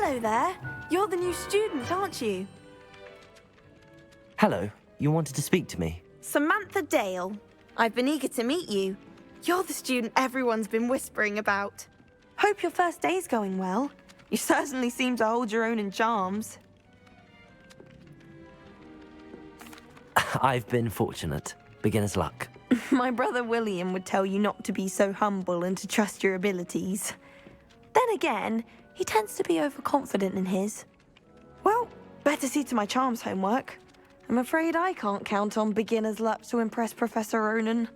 Hello there. You're the new student, aren't you? Hello, you wanted to speak to me? Samantha Dale. I've been eager to meet you. You're the student everyone's been whispering about. Hope your first day's going well. You certainly seem to hold your own in charms. I've been fortunate. Beginner's luck. My brother William would tell you not to be so humble and to trust your abilities. Then again, he tends to be overconfident in his. Well, better see to my charms homework. I'm afraid I can't count on beginner's luck to impress Professor Ronan.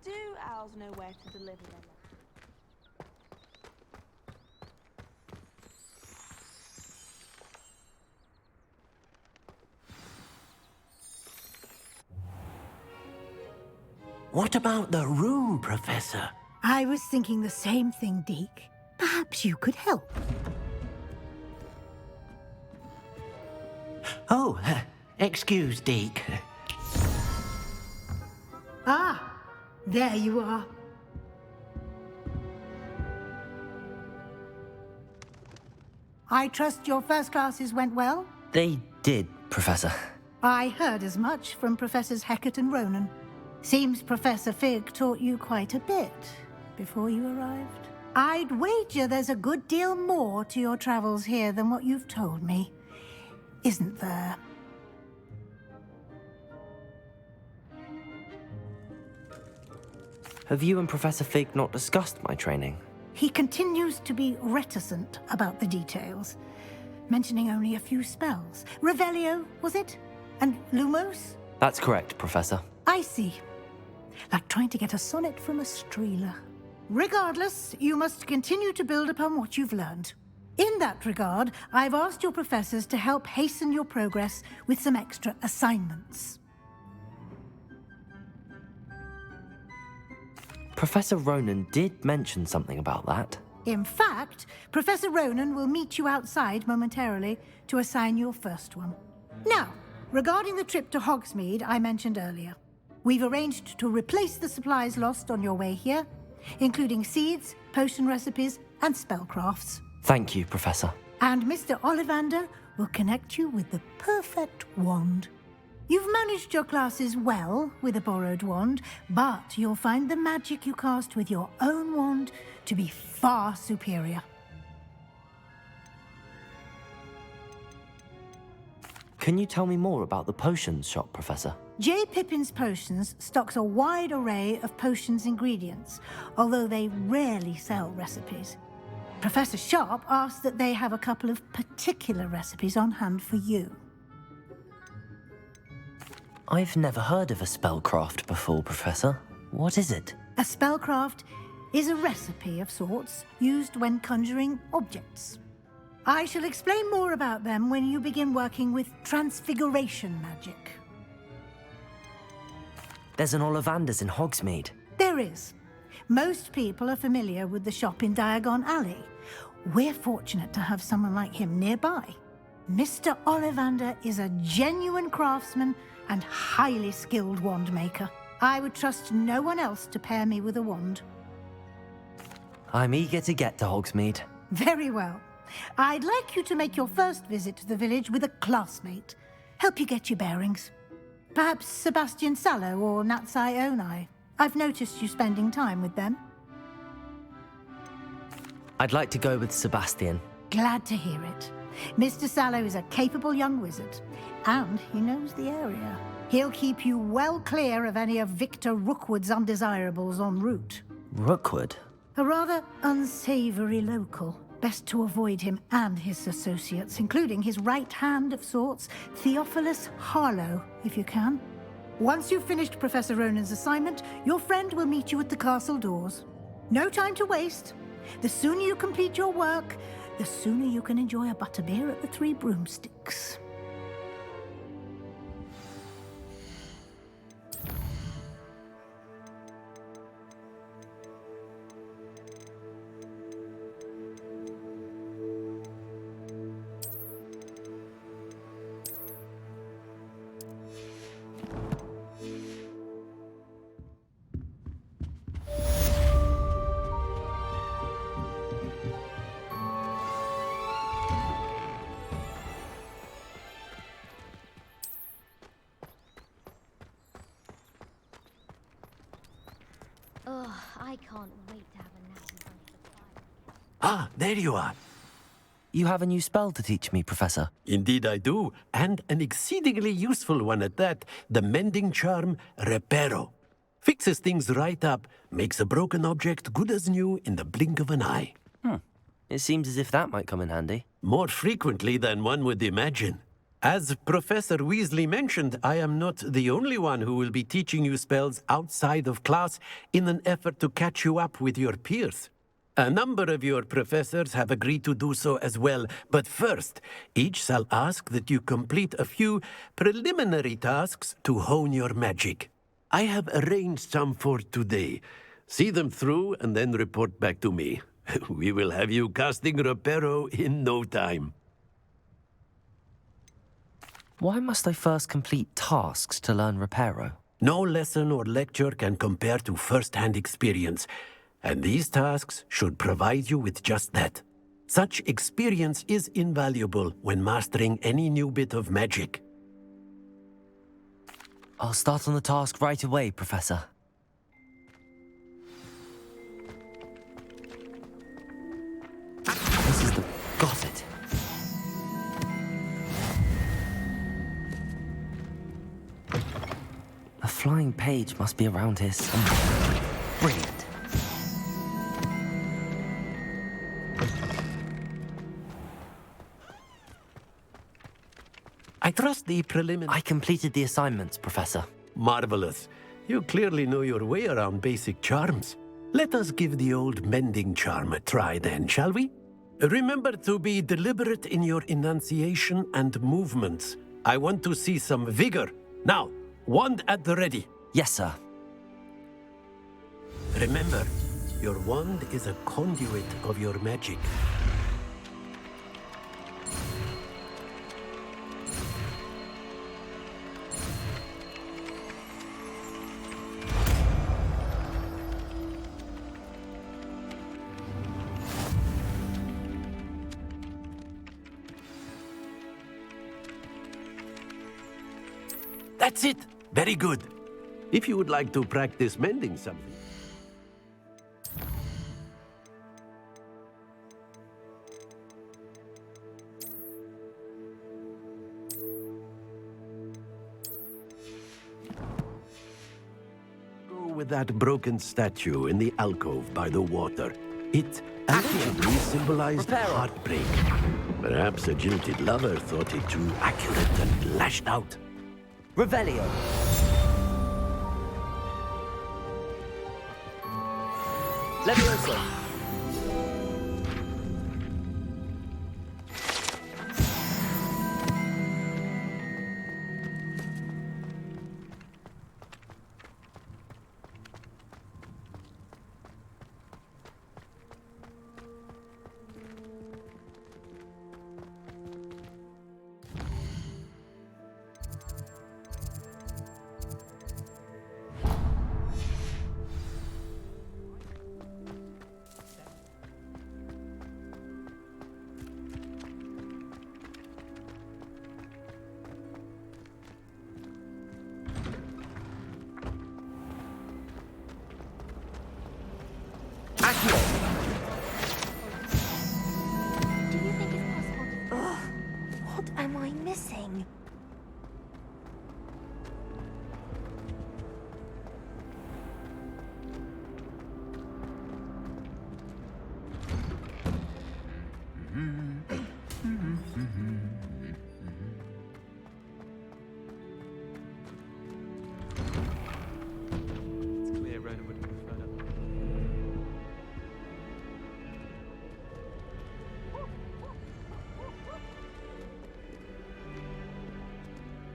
Do owls know where to deliver them? What about the room, Professor? I was thinking the same thing, Deke. Perhaps you could help. Oh, excuse, Deke. Ah, there you are. I trust your first classes went well? They did, Professor. I heard as much from Professors Hecat and Ronan. Seems Professor Fig taught you quite a bit before you arrived. I'd wager there's a good deal more to your travels here than what you've told me. Isn't there? Have you and Professor Fig not discussed my training? He continues to be reticent about the details, mentioning only a few spells. Revelio, was it? And Lumos? That's correct, Professor. I see. Like trying to get a sonnet from a streeler. Regardless, you must continue to build upon what you've learned. In that regard, I've asked your professors to help hasten your progress with some extra assignments. Professor Ronan did mention something about that. In fact, Professor Ronan will meet you outside momentarily to assign your first one. Now, regarding the trip to Hogsmeade I mentioned earlier, we've arranged to replace the supplies lost on your way here, including seeds, potion recipes, and spellcrafts. Thank you, Professor. And Mr. Ollivander will connect you with the perfect wand. You've managed your classes well with a borrowed wand, but you'll find the magic you cast with your own wand to be far superior. Can you tell me more about the potions shop, Professor? J. Pippin's Potions stocks a wide array of potions ingredients, although they rarely sell recipes. Professor Sharp asked that they have a couple of particular recipes on hand for you. I've never heard of a spellcraft before, Professor. What is it? A spellcraft is a recipe of sorts used when conjuring objects. I shall explain more about them when you begin working with transfiguration magic. There's an Ollivander's in Hogsmeade. There is. Most people are familiar with the shop in Diagon Alley. We're fortunate to have someone like him nearby. Mr. Ollivander is a genuine craftsman and highly skilled wand maker. I would trust no one else to pair me with a wand. I'm eager to get to Hogsmeade. Very well. I'd like you to make your first visit to the village with a classmate. Help you get your bearings. Perhaps Sebastian Sallow or Natsai Onai. I've noticed you spending time with them. I'd like to go with Sebastian. Glad to hear it. Mr. Sallow is a capable young wizard, and he knows the area. He'll keep you well clear of any of Victor Rookwood's undesirables en route. Rookwood? A rather unsavory local. Best to avoid him and his associates, including his right hand of sorts, Theophilus Harlow, if you can. Once you've finished Professor Ronan's assignment, your friend will meet you at the castle doors. No time to waste. The sooner you complete your work, the sooner you can enjoy a butterbeer at the Three Broomsticks. Oh, I can't wait to have a nap in front of the fire. Ah, there you are. You have a new spell to teach me, Professor. Indeed I do, and an exceedingly useful one at that, the mending charm Reparo. Fixes things right up, makes a broken object good as new in the blink of an eye. It seems as if that might come in handy. More frequently than one would imagine. As Professor Weasley mentioned, I am not the only one who will be teaching you spells outside of class in an effort to catch you up with your peers. A number of your professors have agreed to do so as well, but first, each shall ask that you complete a few preliminary tasks to hone your magic. I have arranged some for today. See them through and then report back to me. We will have you casting Reparo in no time. Why must I first complete tasks to learn Reparo? No lesson or lecture can compare to first-hand experience, and these tasks should provide you with just that. Such experience is invaluable when mastering any new bit of magic. I'll start on the task right away, Professor. This is the... Got it. A flying page must be around here somewhere. Brilliant. I trust the preliminary... I completed the assignments, Professor. Marvelous. You clearly know your way around basic charms. Let us give the old mending charm a try then, shall we? Remember to be deliberate in your enunciation and movements. I want to see some vigor. Now, wand at the ready. Yes, sir. Remember, your wand is a conduit of your magic. That's it! Very good. If you would like to practice mending something... Go with that broken statue in the alcove by the water. It allegedly symbolized heartbreak. Perhaps a jilted lover thought it too accurate and lashed out. Revelio. Levioso.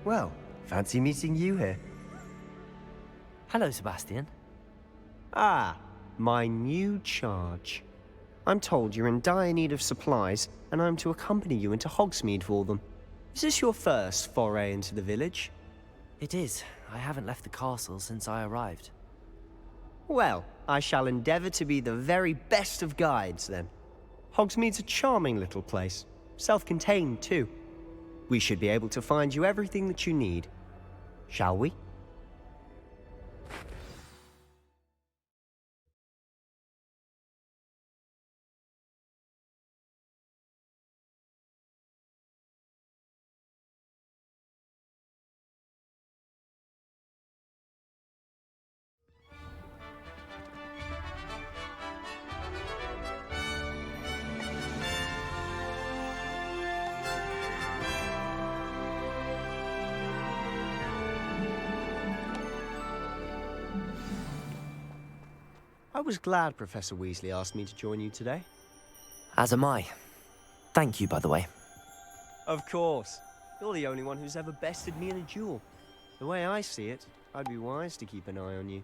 Well, fancy meeting you here. Hello, Sebastian. Ah, my new charge. I'm told you're in dire need of supplies, and I'm to accompany you into Hogsmeade for them. Is this your first foray into the village? It is. I haven't left the castle since I arrived. Well, I shall endeavor to be the very best of guides, then. Hogsmeade's a charming little place. Self-contained, too. We should be able to find you everything that you need. Shall we? I was glad Professor Weasley asked me to join you today. As am I. Thank you, by the way. Of course. You're the only one who's ever bested me in a duel. The way I see it, I'd be wise to keep an eye on you.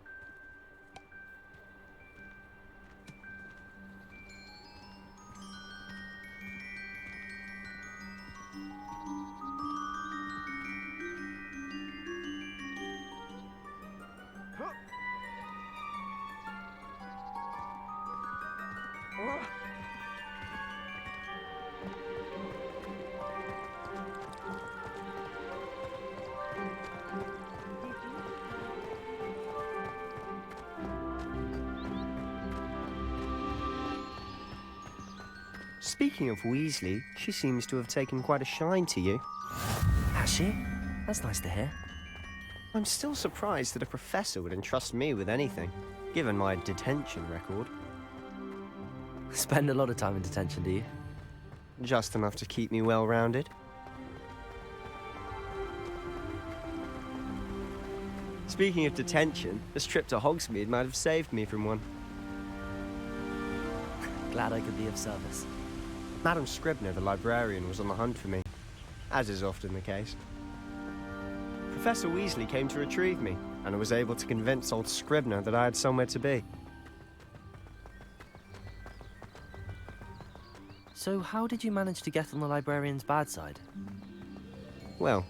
Speaking of Weasley, she seems to have taken quite a shine to you. Has she? That's nice to hear. I'm still surprised that a professor would entrust me with anything, given my detention record. Spend a lot of time in detention, do you? Just enough to keep me well-rounded. Speaking of detention, this trip to Hogsmeade might have saved me from one. Glad I could be of service. Madam Scribner, the librarian, was on the hunt for me, as is often the case. Professor Weasley came to retrieve me, and I was able to convince old Scribner that I had somewhere to be. So how did you manage to get on the librarian's bad side? Well,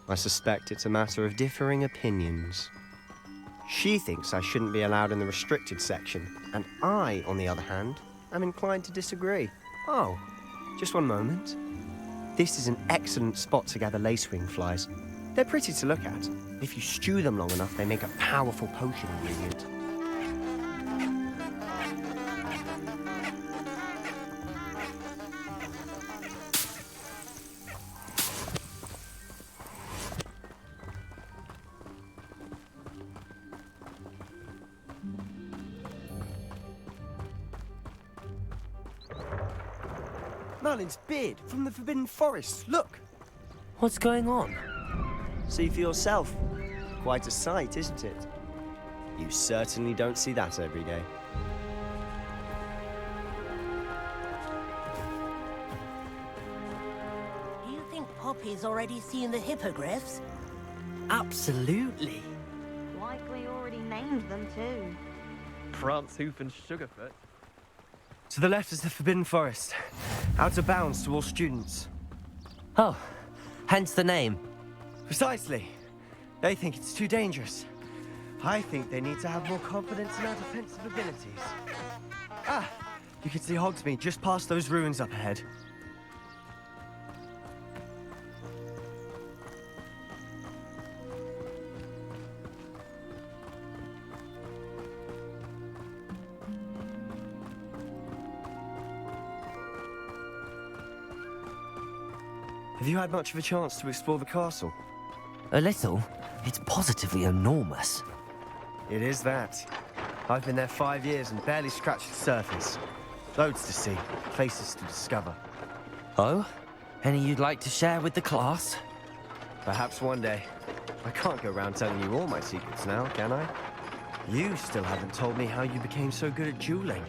I suspect it's a matter of differing opinions. She thinks I shouldn't be allowed in the restricted section, and I, on the other hand, am inclined to disagree. Oh, just one moment. This is an excellent spot to gather lacewing flies. They're pretty to look at. If you stew them long enough, they make a powerful potion ingredient. Merlin's beard from the Forbidden Forest. Look! What's going on? See for yourself. Quite a sight, isn't it? You certainly don't see that every day. Do you think Poppy's already seen the hippogriffs? Absolutely. Likely already named them too. Prance, Hoof, and Sugarfoot. To the left is the Forbidden Forest. Out of bounds to all students. Oh, hence the name. Precisely. They think it's too dangerous. I think they need to have more confidence in our defensive abilities. Ah, you can see Hogsmeade just past those ruins up ahead. Have you had much of a chance to explore the castle? A little. It's positively enormous. It is that. I've been there 5 years and barely scratched the surface. Loads to see, places to discover. Oh? Any you'd like to share with the class? Perhaps one day. I can't go around telling you all my secrets now, can I? You still haven't told me how you became so good at dueling.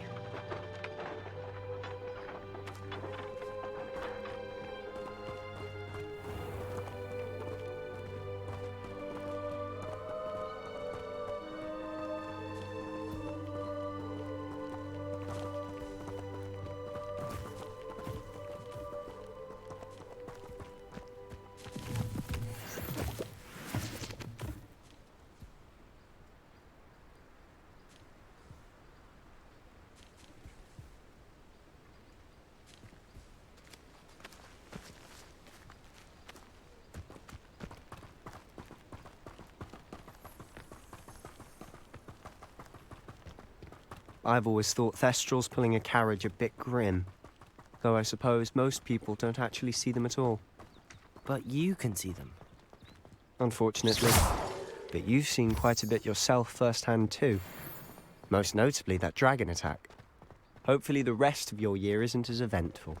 I've always thought Thestrals pulling a carriage a bit grim. Though I suppose most people don't actually see them at all. But you can see them. Unfortunately. But you've seen quite a bit yourself firsthand too. Most notably that dragon attack. Hopefully the rest of your year isn't as eventful.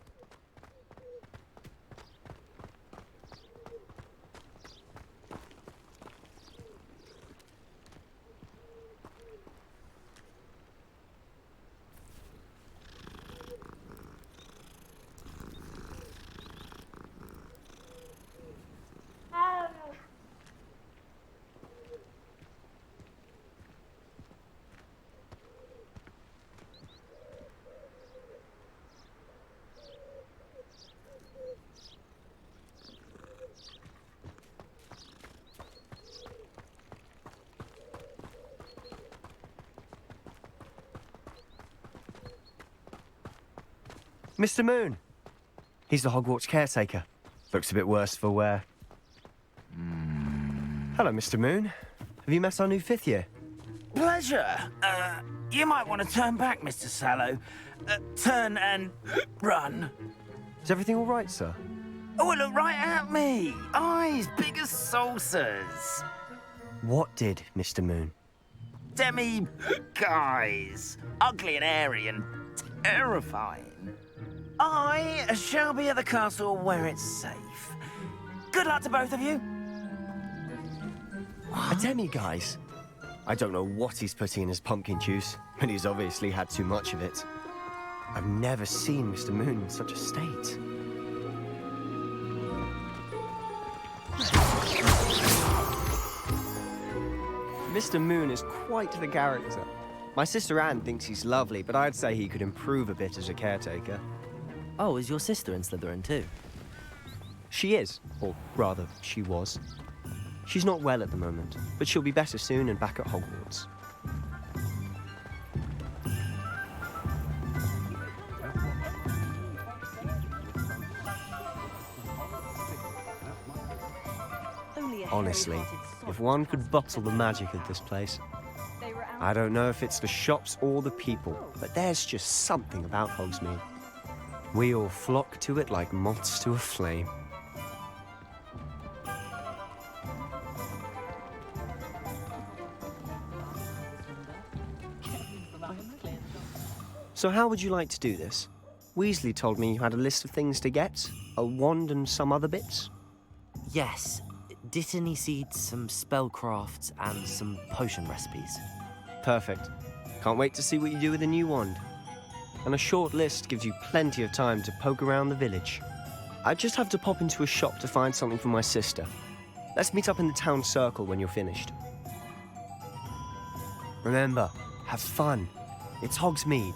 Mr. Moon! He's the Hogwarts caretaker. Looks a bit worse for wear. Hello, Mr. Moon. Have you met our new 5th year? Pleasure. You might want to turn back, Mr. Sallow. Turn and run. Is everything all right, sir? Oh, look right at me. Eyes big as saucers. What did, Mr. Moon? Demi guys. Ugly and airy and terrifying. I shall be at the castle where it's safe. Good luck to both of you. A demi-guise? I don't know what he's putting in his pumpkin juice, but he's obviously had too much of it. I've never seen Mr. Moon in such a state. Mr. Moon is quite the character. My sister Anne thinks he's lovely, but I'd say he could improve a bit as a caretaker. Oh, is your sister in Slytherin too? She is, or rather, she was. She's not well at the moment, but she'll be better soon and back at Hogwarts. Honestly, if one could bottle the magic of this place. I don't know if it's the shops or the people, but there's just something about Hogsmeade. We all flock to it like moths to a flame. So how would you like to do this? Weasley told me you had a list of things to get, a wand and some other bits. Yes. Dittany seeds, some spellcrafts, and some potion recipes. Perfect. Can't wait to see what you do with the new wand. And a short list gives you plenty of time to poke around the village. I just have to pop into a shop to find something for my sister. Let's meet up in the town circle when you're finished. Remember, have fun. It's Hogsmeade.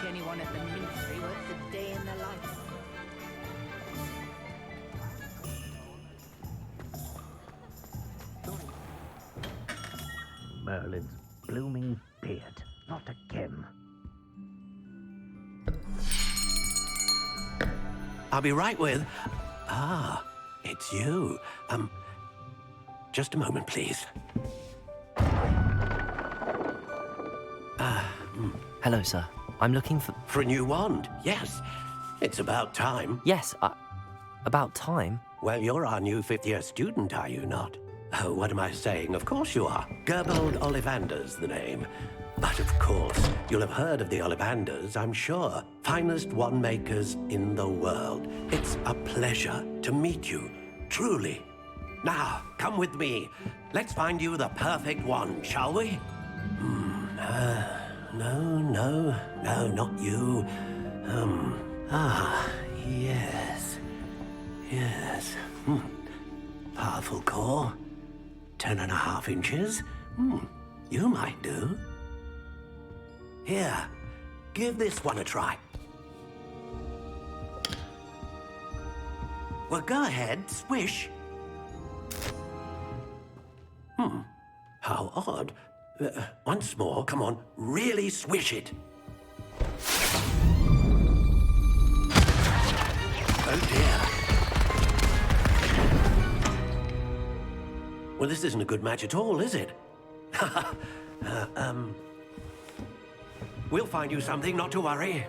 Anyone at the Ministry works a day in their life. Merlin's blooming beard. Not again. I'll be right with... Ah, it's you. Just a moment, please. Hello, sir. I'm looking for... For a new wand, yes. It's about time. Yes, about time. Well, you're our new 5th-year student, are you not? Oh, what am I saying? Of course you are. Gerbold Ollivander's the name. But of course, you'll have heard of the Ollivanders, I'm sure. Finest wand makers in the world. It's a pleasure to meet you, truly. Now, come with me. Let's find you the perfect wand, shall we? No, not you. Yes. Powerful core. 10.5 inches. You might do. Here, give this one a try. Well, go ahead, swish. How odd. Once more, come on, really swish it. Oh dear. Well, this isn't a good match at all, is it? We'll find you something, not to worry.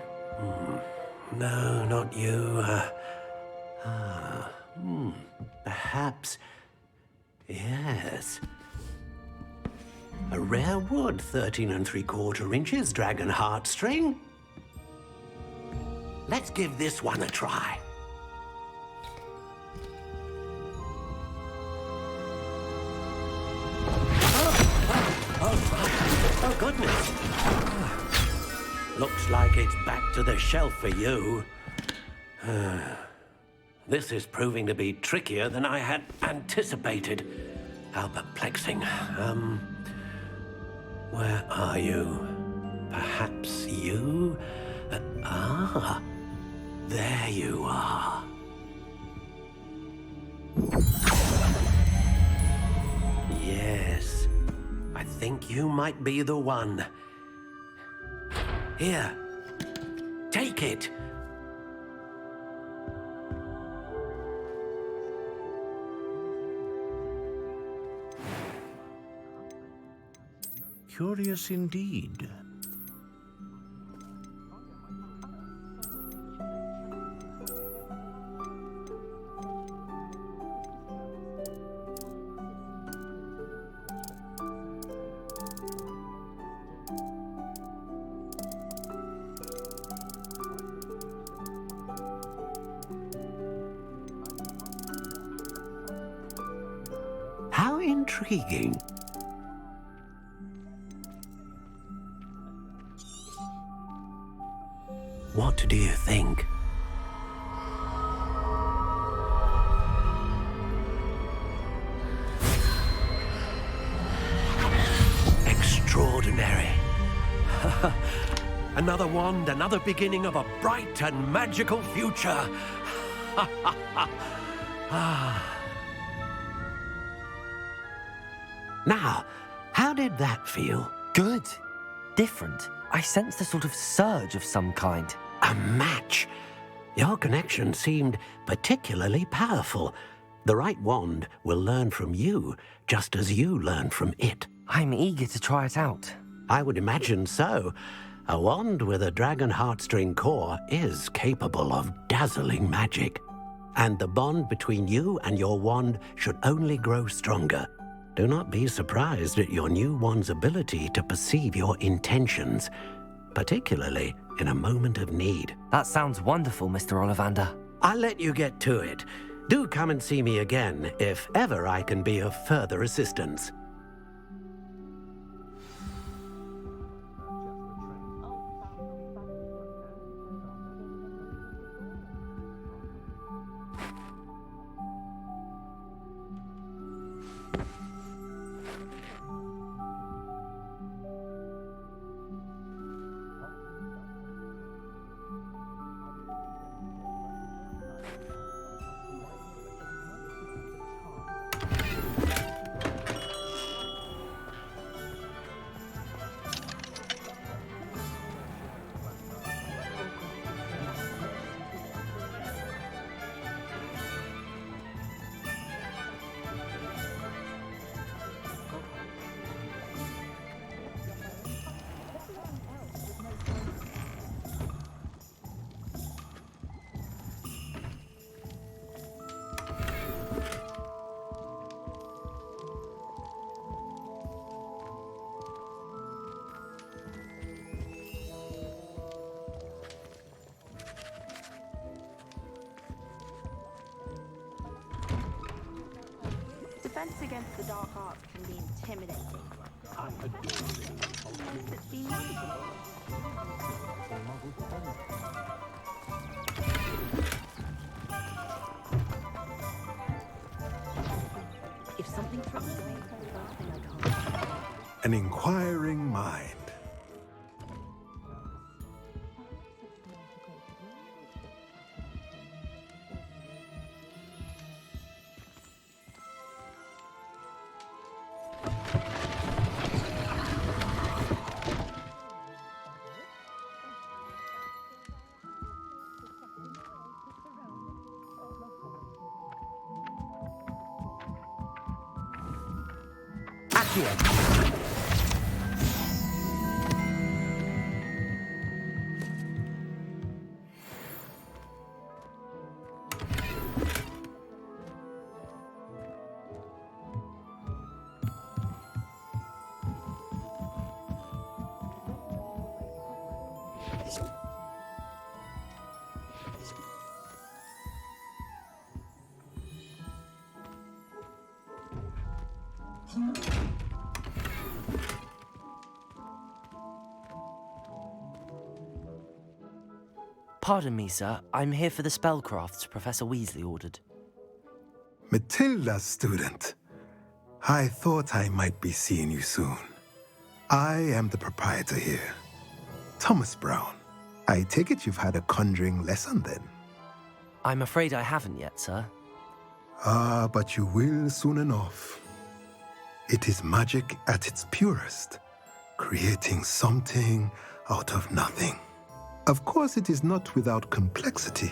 No, not you. Perhaps. Yes. A rare wood, 13 3/4 inches, dragon heartstring. Let's give this one a try. Oh, goodness. Looks like it's back to the shelf for you. This is proving to be trickier than I had anticipated. How perplexing. Where are you? Perhaps you? There you are. Yes, I think you might be the one. Here, take it. Curious indeed. How intriguing. What do you think? Extraordinary. Another wand, another beginning of a bright and magical future. Now, how did that feel? Good. Different. I sensed a sort of surge of some kind. A match. Your connection seemed particularly powerful. The right wand will learn from you, just as you learn from it. I'm eager to try it out. I would imagine so. A wand with a dragon heartstring core is capable of dazzling magic. And the bond between you and your wand should only grow stronger. Do not be surprised at your new wand's ability to perceive your intentions, particularly in a moment of need. That sounds wonderful, Mr. Ollivander. I'll let you get to it. Do come and see me again if ever I can be of further assistance. Defense against the dark arts can be intimidating. It's been manageable. If something throws away, I can't. An inquiring mind. Here. Pardon me, sir. I'm here for the spellcrafts Professor Weasley ordered. Matilda's student. I thought I might be seeing you soon. I am the proprietor here, Thomas Brown. I take it you've had a conjuring lesson then? I'm afraid I haven't yet, sir. Ah, but you will soon enough. It is magic at its purest, creating something out of nothing. Of course, it is not without complexity,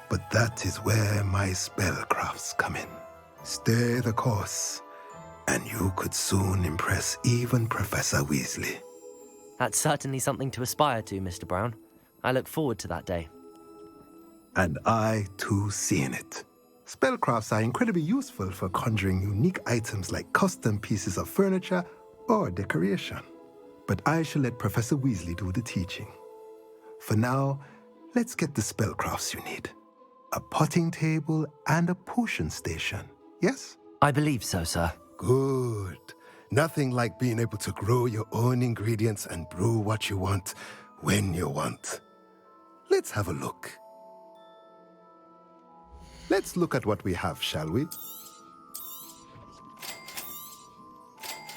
but that is where my spellcrafts come in. Stay the course, and you could soon impress even Professor Weasley. That's certainly something to aspire to, Mr. Brown. I look forward to that day. And I, too, seeing it. Spellcrafts are incredibly useful for conjuring unique items like custom pieces of furniture or decoration. But I shall let Professor Weasley do the teaching. For now, let's get the spellcrafts you need. A potting table and a potion station, yes? I believe so, sir. Good. Nothing like being able to grow your own ingredients and brew what you want when you want. Let's have a look. Let's look at what we have, shall we?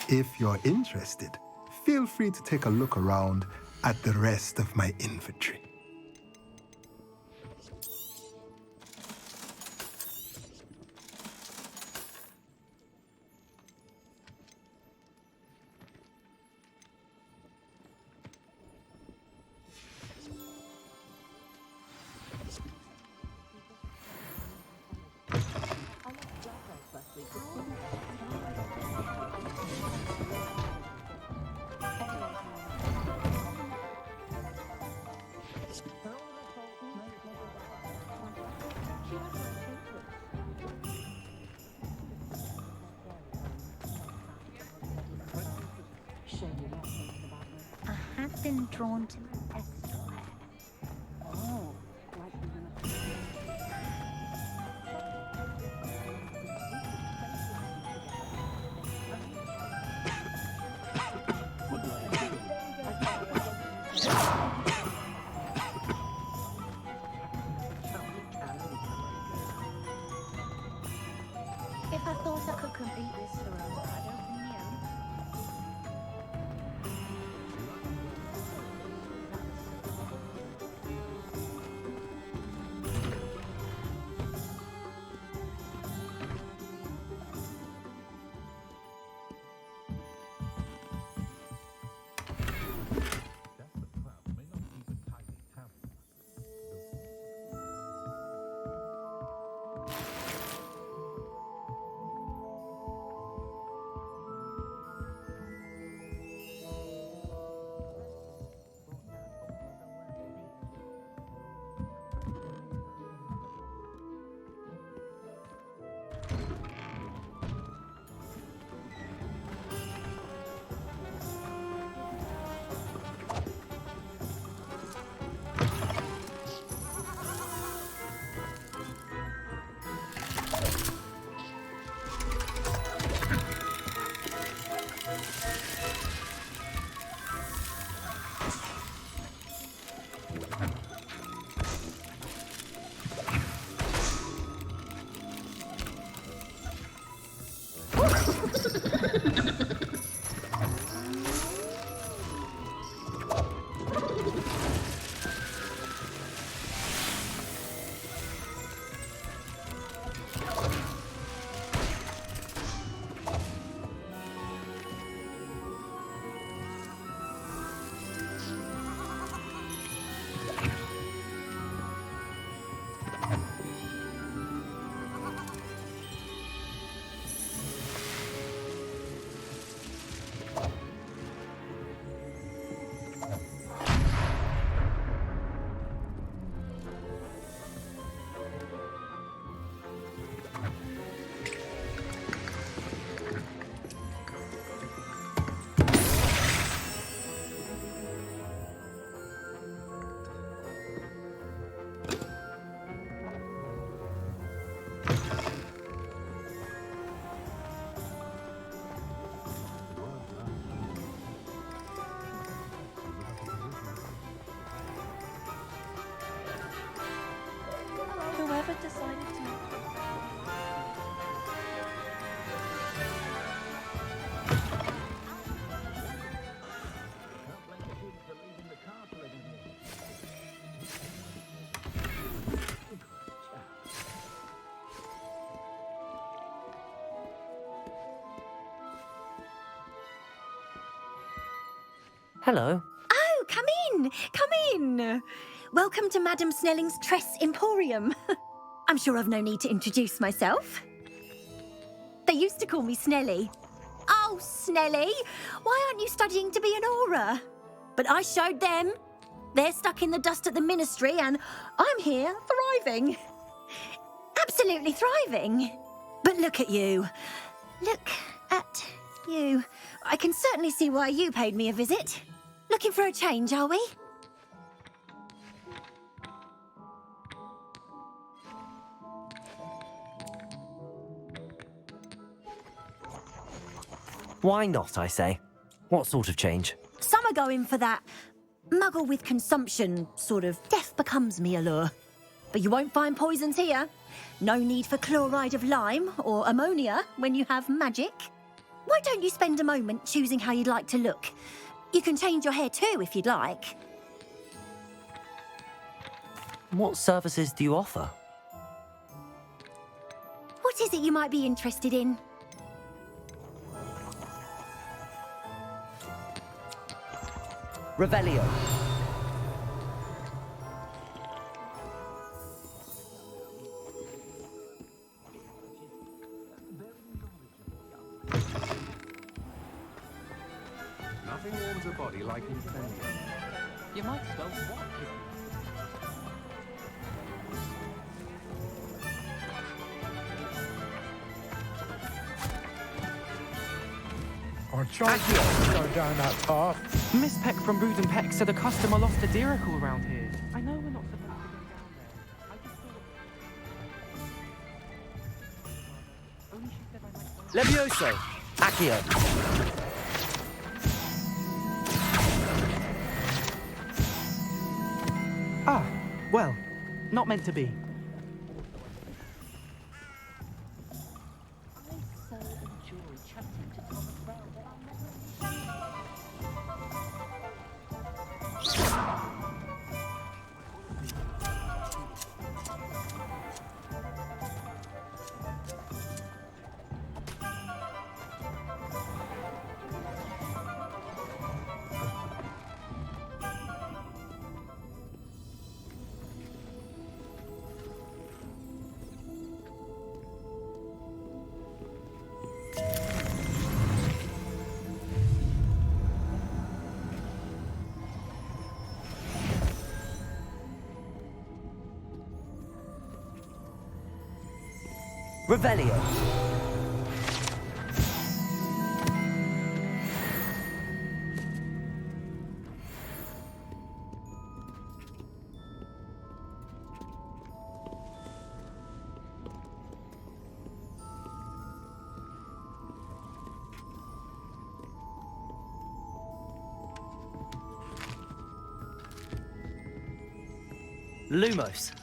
If you're interested, feel free to take a look around at the rest of my inventory. I have been drawn to Esquire. Oh, if I thought I could compete with Sorrel, I'd open my own. Hello. Oh, come in, come in. Welcome to Madame Snelling's Tress Emporium. I'm sure I've no need to introduce myself. They used to call me Snelly. Oh, Snelly, why aren't you studying to be an aura? But I showed them. They're stuck in the dust at the ministry and I'm here thriving. Absolutely thriving. But look at you. Look at you. I can certainly see why you paid me a visit. Looking for a change, are we? Why not, I say? What sort of change? Some are going for that muggle with consumption, sort of death becomes me allure. But you won't find poisons here. No need for chloride of lime or ammonia when you have magic. Why don't you spend a moment choosing how you'd like to look? You can change your hair too if you'd like. What services do you offer? What is it you might be interested in? Revelio. Nothing warms a body like incendium. You might spell what? Our champions go down that path. Miss Peck from Brood and Peck said a customer lost a diracle around here. I know we're not supposed to go down there. I just thought... Only she said I might... Levioso. Accio. Ah, well, not meant to be. Revelio. Lumos.